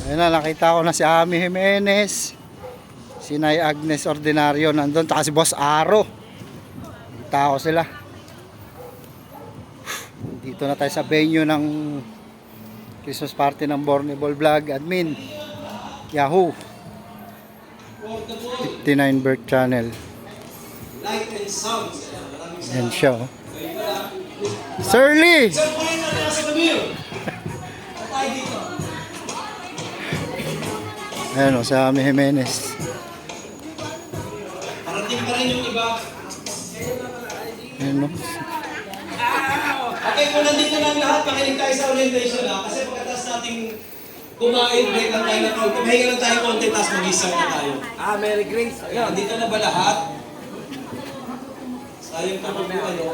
Ayun na, nakita ko na si Ami Jimenez, si Nay Agnes Ordinario nandun, tsaka si Boss Aro. Nakita ko sila. Dito na tayo sa venue ng Christmas party ng Bornable Vlog Admin Yahoo 59 Bird Channel. Yan siya, oh. Sirly! Ayan o, si Ami Jimenez. Parating pa rin yung iba. Ayan o. Okay, kung nandito lang lahat, makinig tayo sa orientation ha. Kasi pagkatapos nating kumain, break lang tayo na konti. Mahinga lang tayo konti, tapos mag-isang na tayo. Mary Grace. Ayan, dito na ba lahat? Sayang ka ano.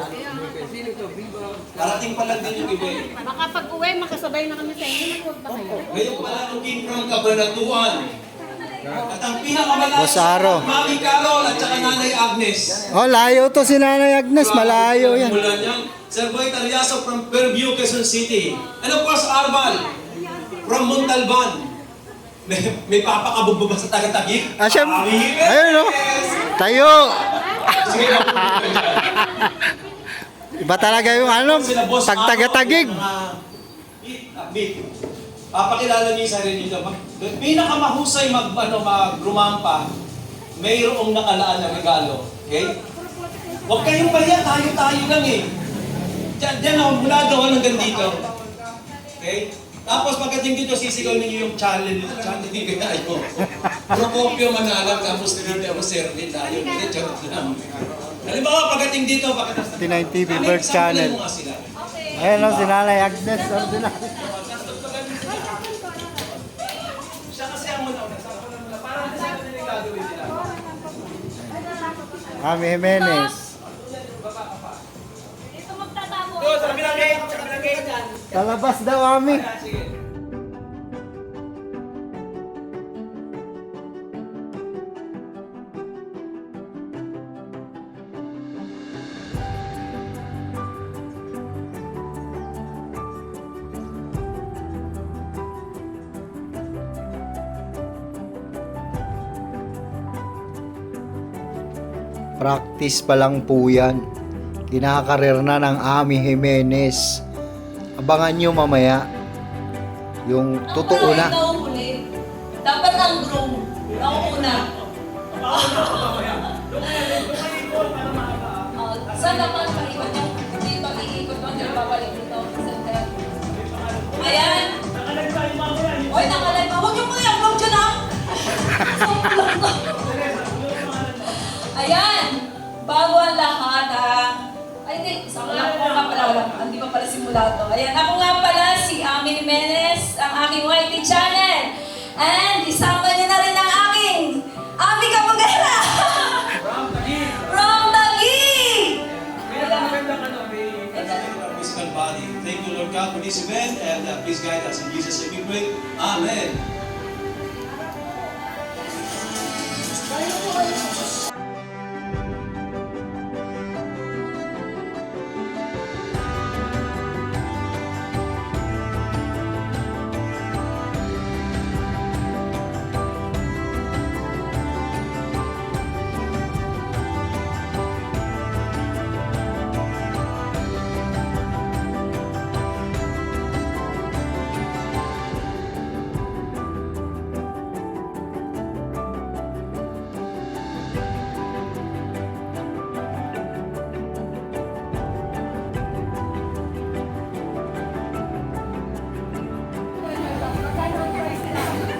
Parating pa lang din yung iba eh. Baka pag uwi, makasabay na kami sa inyo. Huwag ba kayo? Ngayon pala nung King from Cabanatuan. At ang pinakamalaki Boss Aro. Mami Carol at saka Nanay Agnes. Oh, layo to si Nanay Agnes. Malayo yan. Mula niyan. Sir Boy Taliaso from Fairview, Quezon City. And of course, Arval from Montalban. May papakabog ba sa taga-tagig? Ah, siya. Ayun o. Tayo. Sige, Iba talaga yung ano, pag taga-tagig. Upbeat. Papakilala niyo yung sarili niyo. Pinakamahusay magrumampa, mayroong nakalaan na regalo. Okay? Huwag kayong pala, tayo-tayo lang eh. Diyan ako, mula doon hanggang dito. Okay? Tapos pagdating dito, sisigaw ninyo yung challenge. Challenge hindi tayo. Procopio Manalang, tapos dito ako Serli tayo. Hindi, charot lang. Halimbawa, pagdating dito, pagkatapos 59 TV Bird Channel. Ayan o, si Nanay Agnes Ordinario. Siya kasi ang muna. Parang kasi ano yung gagawin nila. Ami Jimenez. Dito magtatago. Doon, sa kabilang gate. Sa kabilang gate dyan. Talabas daw, Ami. Sige. Practice pa lang po yan. Kinakarir na ng Ami Jimenez. Abangan nyo mamaya yung totoo na. Ikaw huli. Dapat ang groom. Ako una. Saan naman maiwan yung dito, iikot mo, dito, babalik dito. Ayan. Oy, nakalag pa. Huwag yung muna yung vlog dyan ah. Ayan. Bago ang lahat ah. Ay, hindi. Ako nga pala. Hindi pa pala simulado. Ayan. Ako nga pala si Ami Jimenez, ang aking YT channel. And isama niyo na rin ang aking Ami Kapagera. From Taguig. Physical body. Thank you, Lord God, for this event, and please guide us in Jesus' name we pray. Amen.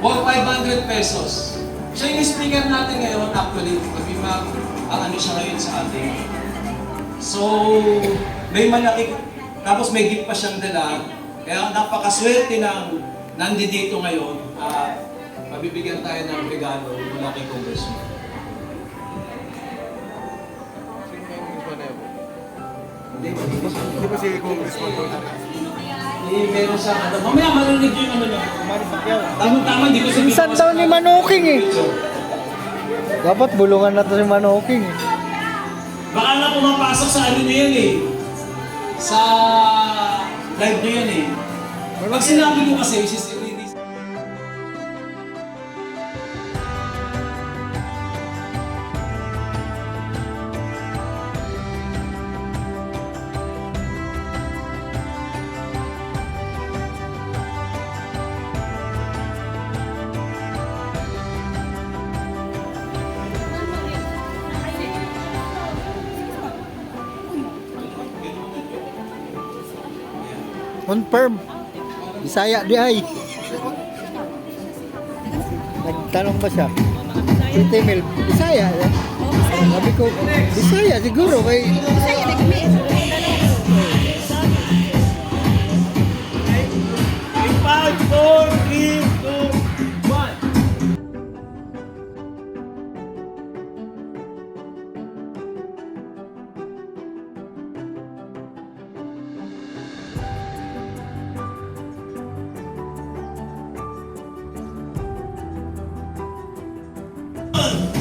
Worth 500 pesos. Siya yung speaker natin ngayon, actually. Mag-imag, ang ano siya ngayon sa atin. So, may malaki, tapos may gift pa siyang dala. Kaya napakaswerte ng nandito ngayon. Mabibigyan tayo ng regalo mula kay Congressman. Hindi ba si Congressman doon? Meron siyang ano. Mamaya marinig yung ano niya. Tama-tama, hindi ko sabihin. Minsan daw ni Manuking eh. Dapat bulungan na to si Manuking eh. Baka na pumapasok sa ano niya yan eh. Sa live niya yan eh. Pag sinabi ko kasi, Confirm. Bisaya di ay. Nagtanong ba siya? Si Timil, Bisaya. Sabi ko, Bisaya siguro. Kay... Bisaya na kami.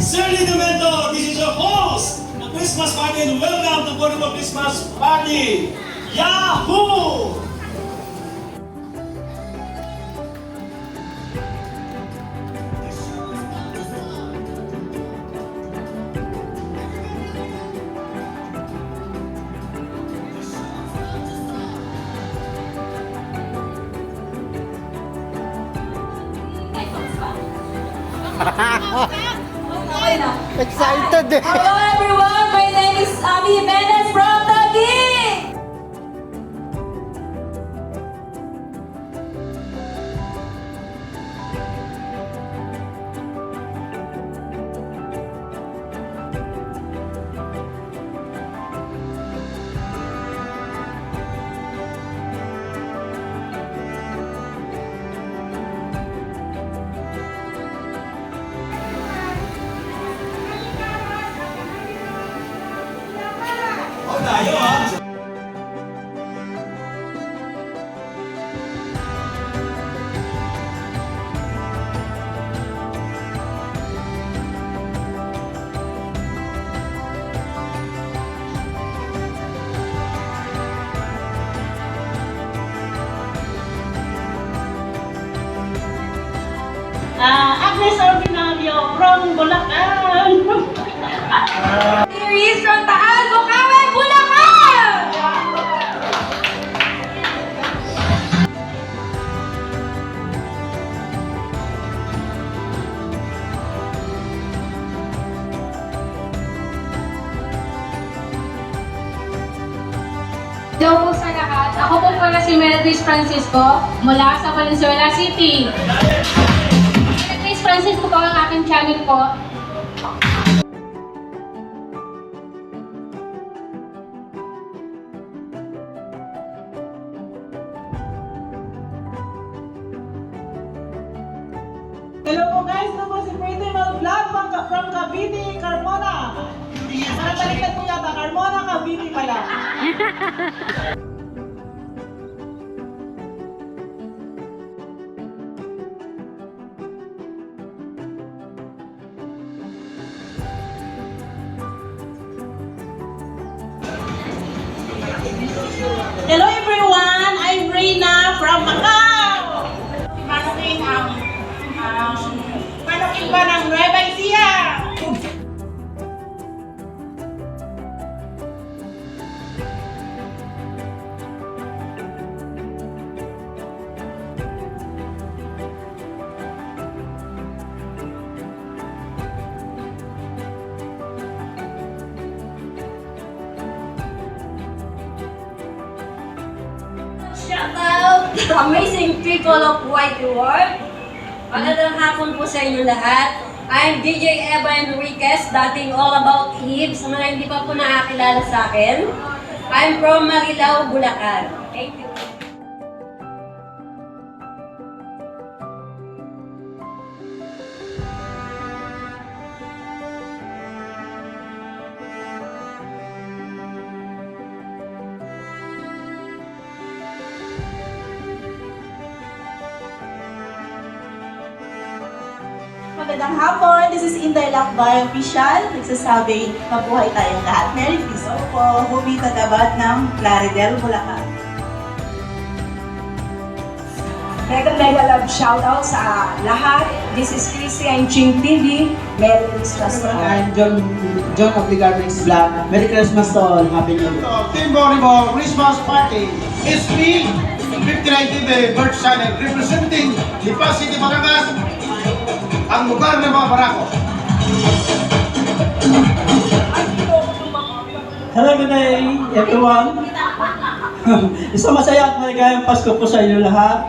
Shirley Dumento, this is your host of Christmas Party and welcome to Portable Christmas Party! Yahoo! Okay na. Excited eh. Hello everyone, my name is Ami Jimenez from Taguig! Oh, tayo ha! Agnes Ordinario from Bulacan. Series from Taal, Bukawi, Bulacan! Hello po sa lahat. Ako po pala si Melvis Francisco mula sa Valenzuela City. Melvis Francisco po ang aking channel po. Hello po guys, ito po si Pretty Mal Vlog from Cavite, Carmona. Parang baliktad po yata, Carmona, Cavite pala. Hello everyone, I'm Reina from Macau. Manokin Manokin ba ng Nueva Ecija? Shout out to amazing people of White World. Magandang hapon po sa inyo lahat. I'm DJ Eva Enriquez, dating All About Eve. Sa mga hindi pa po nakakilala sa akin, I'm from Marilao, Bulacan. Thank you. Magandang hapon, this is Inday Lakbay Official. Nagsasabi, mabuhay tayong lahat. Merry Christmas po, Bumita Dabat ng Plaridel, Bulacan. Mega love shoutout sa lahat. This is Chrissy and Ching TV. Merry Christmas to all. I'm John Obligatrix Vlog. Merry Christmas to all. Happy New Year. Team Boribo Christmas Party. It's me, 59 TV Bird Channel, representing Lipa City, Batangas, ang lugar ng mga barako. Hello, good day, everyone. Isang masaya at maligayang Pasko po sa inyo lahat.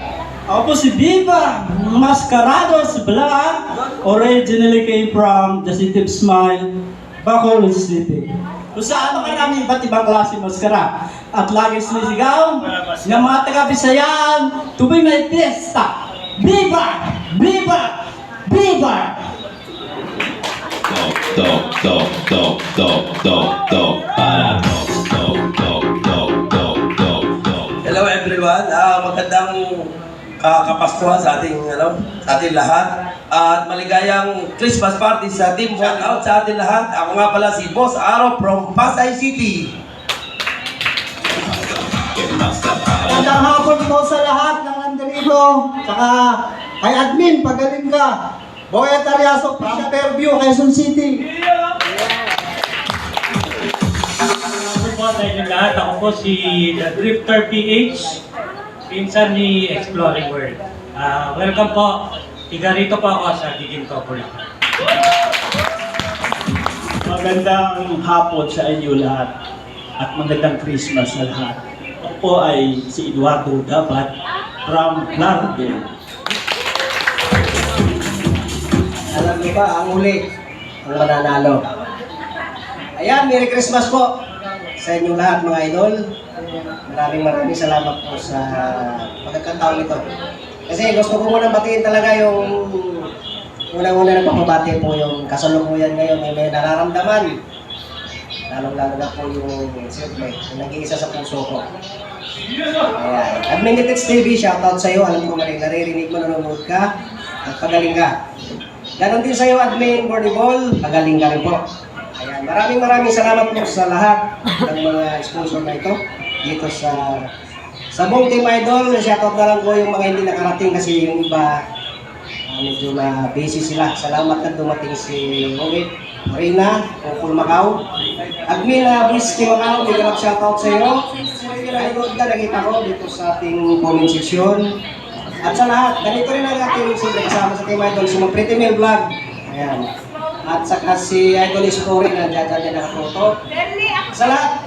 Ako po si Viva Mascarados Vlog. Originally came from the city of Smile, Bacolod City. Kung saan makarami iba't ibang klase maskara. At lagi sinisigaw ng mga taga-Bisayaan tuwing may piyesta. Viva! Viva! Viva! Hello everyone, magandang kapaskuhan sa ating sa ating lahat at maligayang Christmas party sa team. Shout out sa ating lahat. Ako nga pala si Boss Aro from Pasay City. Magandang hapon po sa lahat ng nandito. Saka kay admin, pagaling ka. Boy Atariaso, from Fairview, Quezon City. Po sa inyo lahat, ako po si The Drifter PH, pinsan ni Exploring World. Welcome po, tiga rito po ako sa Giging Corporate. Magandang hapon sa inyo lahat at magandang Christmas sa lahat. Ako po ay si Eduardo Dabat from Clarendon. Alam niyo ba, ang uli, ang mananalo. Ayan, Merry Christmas po sa inyong lahat mga idol. Maraming salamat po sa pagkakataon nito. Kasi gusto ko muna batiin talaga yung unang-una na pamabati po yung kasalukuyan ngayon may nararamdaman. Lalong-lalo na po yung siyempre, yung nag-iisa sa puso ko. Ayan. Admin Nitits TV, shoutout sa iyo. Alam ko naririnig mo, nanonood ka, at pagaling ka. Ganon din sa iyo, Admin Volleyball, pagaling ka rin po. Ayan. Maraming salamat po sa lahat ng mga sponsor na ito dito sa buong Team Idol. Shoutout na lang po yung mga hindi nakarating kasi yung iba medyo na busy sila. Salamat na dumating si Rohit, Marina, Pukul Macau. Admin Briski Macau, may galap shoutout sa iyo. Idol na nakita ko dito sa ating comment section. At sa lahat, ganito rin ang ating siyempre kasama sa Team Idol, si Pretty Mail Vlog. Ayan. At saka si Idol Exploring na dyan nakapoto. Sa lahat,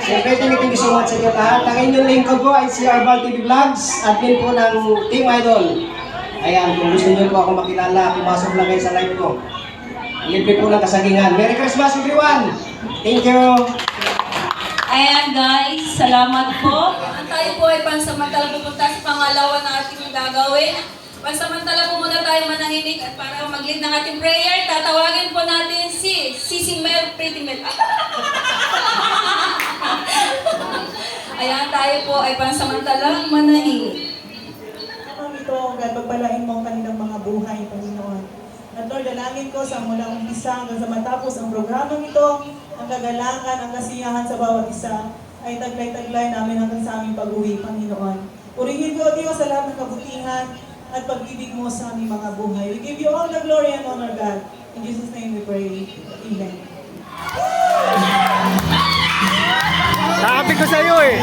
siyempre thank you so much sa inyo lahat. Ang inyong lingkod po ay si Arbal TV Vlogs, admin po ng Team Idol. Ayan, kung gusto nyo po ako makilala, pumasok lang kayo sa live ko. Libre po ng kasagingan. Merry Christmas everyone! Thank you! Ayan guys, salamat po. Tayo po ay pansamantala pupunta sa pangalawa na ating gagawin. Pansamantala po muna tayo manahimik at para mag-lead ng ating prayer, tatawagin po natin si Sisi Mel, Pretty Mel. Ayan, tayo po ay pansamantalang manahimik. Ito, God, pagpalain mo ang kanilang mga buhay, Panginoon. At Lord, dalangin ko sa mula umpisa hanggang sa matapos ang programang ito, ang kagalangan, ang kasiyahan sa bawat isa, ay taglay-taglay namin hanggang sa aming pag-uwi, Panginoon. Purihin ko, Diyos, sa lahat ng kabutihan at pag-ibig mo sa aming mga buhay. We give you all the glory and honor, God. In Jesus' name we pray. Amen. Sabi ko sa'yo eh.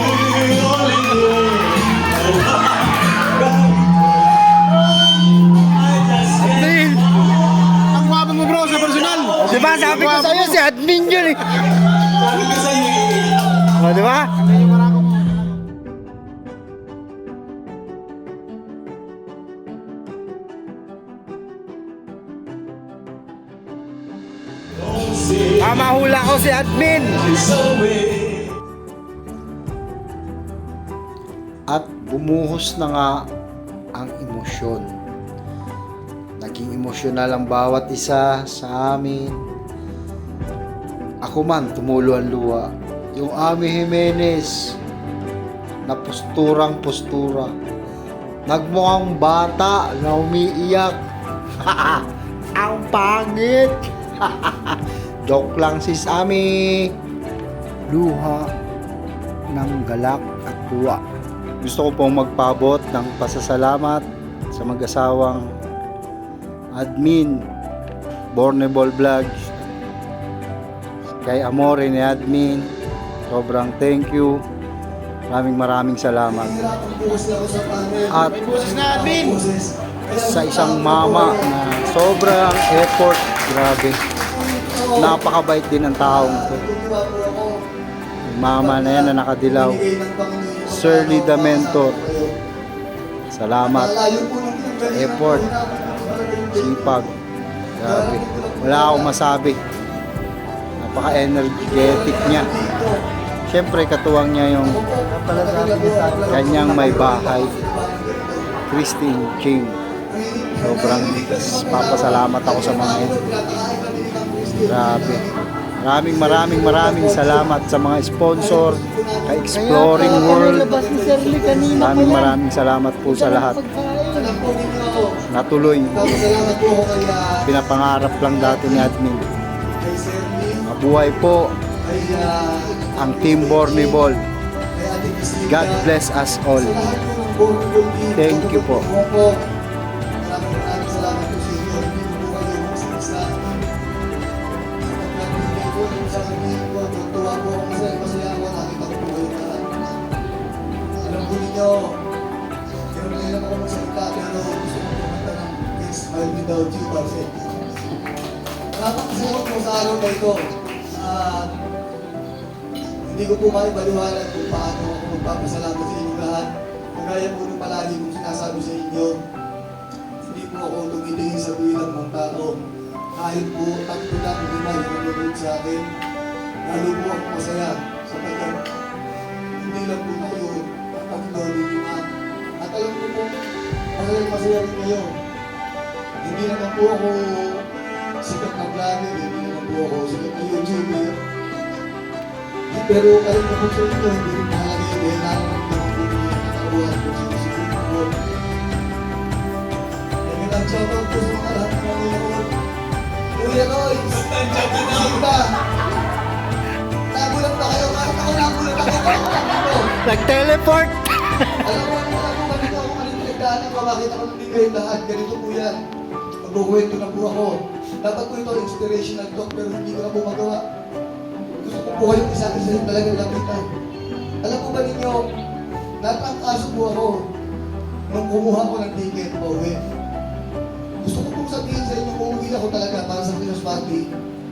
Admin! Ang guwapo mo bro sa personal. Diba sabi ko sa'yo si admin yun eh. Sabi ko sa'yo eh. O diba? Mahula ko si admin. At bumuhos na nga ang emosyon. Naging emosyonal ang bawat isa sa amin. Ako man tumulo ang luha. Yung Ami Jimenez na postura. Nagmukhang bata na umiiyak. Ang pangit. Joke lang sis Ami. Luha ng galak at tuwa. Gusto ko pong magpaabot ng pasasalamat sa mag-asawang admin Bornable Vlogs, kay Amore ni admin. Sobrang thank you. Maraming salamat. At sa isang mama na sobrang effort, grabe. Napakabait din ang taong to. Mama na yan na nakadilaw. Shirley the Mentor. Salamat. Effort. Sipag. Grabe. Wala akong masabi. Napaka-energetic niya. Siyempre, katuwang niya yung kanyang may bahay. Christine Ching. Sobrang papasalamat ako sa mga ito. Grabe. Maraming salamat sa mga sponsor, kay Exploring World. Maraming salamat po sa lahat. Natuloy. Pinapangarap lang dati ni admin. Mabuhay po ang Team Bornibol. God bless us all. Thank you po. Nakakasalamat po sa araw na ito. Hindi ko po maipaliwanag kung paano ako magpapasalamat sa inyo lahat. Kagaya po nung palagi kong sinasabi sa inyo, hindi po ako tumitingin sa bilang ng tao. Kahit po tatlo lang lima yung nanonood sa akin, lalo po ako masaya sapagkat hindi lang po kayo tatlo lima. At alam ko po, masaya rin kayo. Hindi naman po ako sikat na vlogger, hindi naman po ako sikat na YouTuber. Pero kahit na po sa ito, hindi rin mahalaga yun dahil nararamdaman po niyo yung katawan kung sinusiguro po. Kaya nag-shoutout po sa mga lahat ng nanonood. Kuya Roy! Ba? Nagulat na kayo, kahit ako nagulat ako. Nag-teleport! Alam mo ba dito ako kanina kung bakit ako nandito kayo lahat, ganito po yan. Magkukwento na po ako. Dapat po ito inspirational talk pero hindi ko na po magawa. Gusto ko po kayong isa-isa talagang lapitan. Alam po ba ninyo, natangkaso po ako nung kumuha ko ng ticket pa uwi. Gusto ko pong sabihin sa inyo kung uwi ako talaga para sa Christmas party.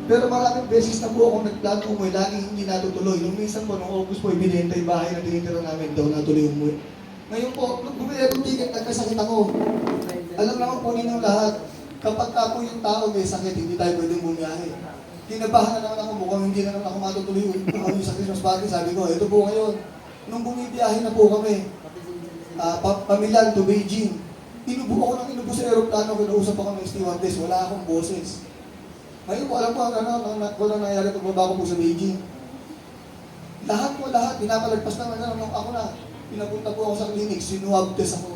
Pero maraming beses na po akong nagplano umuwi, laging hindi natutuloy. Nung minsan po, nung August po, ibinenta yung bahay na tinitira namin daw natuloy umuwi. Ngayon po, nung bumili akong ticket, nagkasakit ako. Alam naman po ninyo lahat, kapag po yung tao may sakit, hindi tayo pwedeng bumiyahe. Kinabahan na naman ako, mukhang hindi na naman ako matutuloy yung sa Christmas party. Sabi ko, ito po ngayon. Nung bumibiyahe na po kami, pamilyar to Beijing, inubo ako ng inubo sa aeroplano, kinausap ako ng stewardess, wala akong boses. Ngayon po, alam ko, wala nangyari pagbaba ko po sa Beijing. Lahat, pinapalagpas na ako na. Pinapunta po ako sa clinic, sinuwab test ako.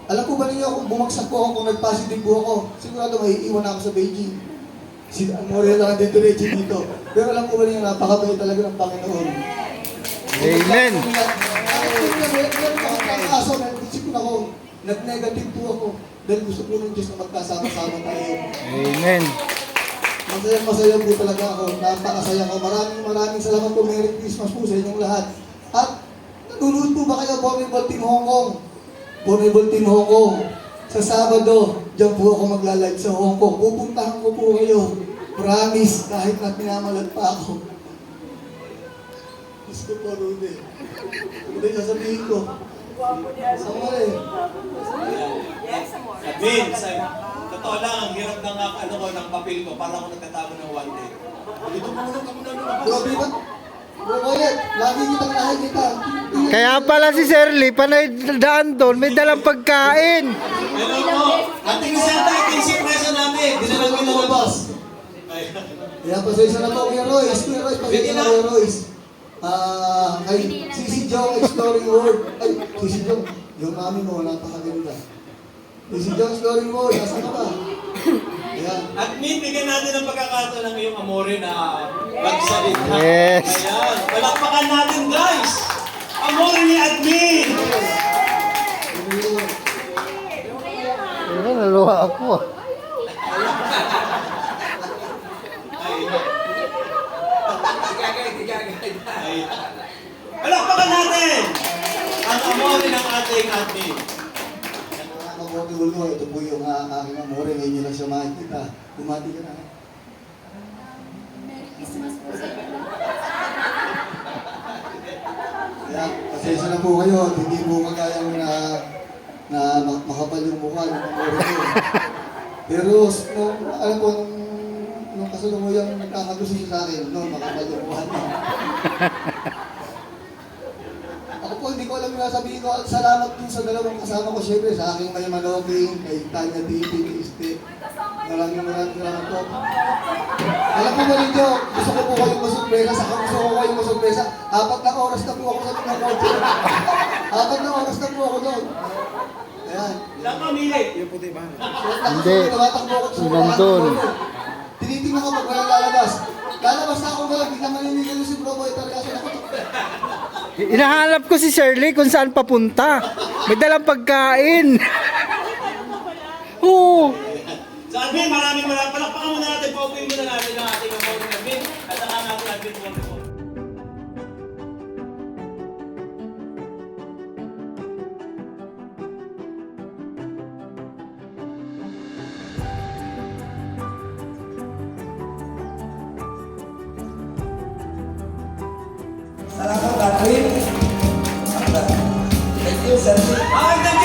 Alam po ba ninyo kung bumagsak po ako, kung nag-positive po ako, sigurado maiiwan ako sa Beijing. Si Morel lang din diretso dito. Pero alam po ba ninyo, napakabay talaga ng Panginoon. Amen! Kaso, nag-isip ko na ako, nag-negative po ako. Dahil gusto po ng Diyos na magkasama-sama tayo. Amen! Masaya po talaga ako. Napakasaya ko. Maraming salamat po. Merry Christmas po sa inyong lahat. At nanonood po ba kayo Volleyball Team Hong Kong? Volleyball Team Hong Kong. Sa Sabado, diyan po ako magla-live sa Hong Kong. Pupuntahan ko po kayo. Promise, kahit na pinamalat pa ako. Gusto po, Rudy. Rudy, sasabihin ko. Samore. Sabihin, totoo lang, ang hirap ng papel ko, para ako nagkatabo ng one day. Dito mo muna kami naman. Grabe ba? Roy, lagi kitang nakikita. Kaya pala si Shirley, panay daan doon, may dalang pagkain. Hello po, ating isenta, ikinsip preso namin. Dinalang ko ng boss. Kaya pasensya na po, Kuya Royce. Kuya Royce, pasensya na Kuya Royce. Kay Sisi Jong Exploring World. Ay, Sisi Jong, yung mami mo, napakaganda. Sisi Jong Exploring World, nasa ka ba? Ayan. At bigyan natin ang pagkakataon ng iyong amore na magsalita. Yes. Ayan, palakpakan natin guys. Amore ni Admin. Ano, naluha ako. Palakpakan natin ang amore ng ating Admin. Volleyball ko, ito po yung aking amore. Ngayon nyo lang siya makikita. Bumati ka na. Merry Christmas po sa inyo. Kaya, pasensya na po kayo at hindi po kagaya na makapal yung mukha ng mga ko. Pero, alam ko, nung kasalukuyang nagkakagusto siya sa akin, makapal yung mukha niya. Ako po, hindi ko alam yung sabihin ko. Salamat po sa dalawang kasama ko, syempre, sa aking Maya Manoking, kay Tanya TV, kay Iste. Maraming salamat po. Alam po ba ninyo, gusto ko po kayong masurpresa, saka gusto ko kayong masurpresa. 4 na oras na po ako sa mga kotse. 4 na oras na po ako doon. Ayan. Saan ka umili? Hindi. Nandun. Tinitingnan ko pag walang lalabas. Lalabas na ako ngayon, biglang maninigil si Bro Boy, pero kasi nakutok. Hinahanap ko si Shirley kung saan papunta. May dalang pagkain. Oo. So Alvin, maraming palakpakan muna natin, paupuin muna natin ang ating amawin Alvin, at saka natin Alvin po. Salamat, Catherine. Thank you, sir. Okay,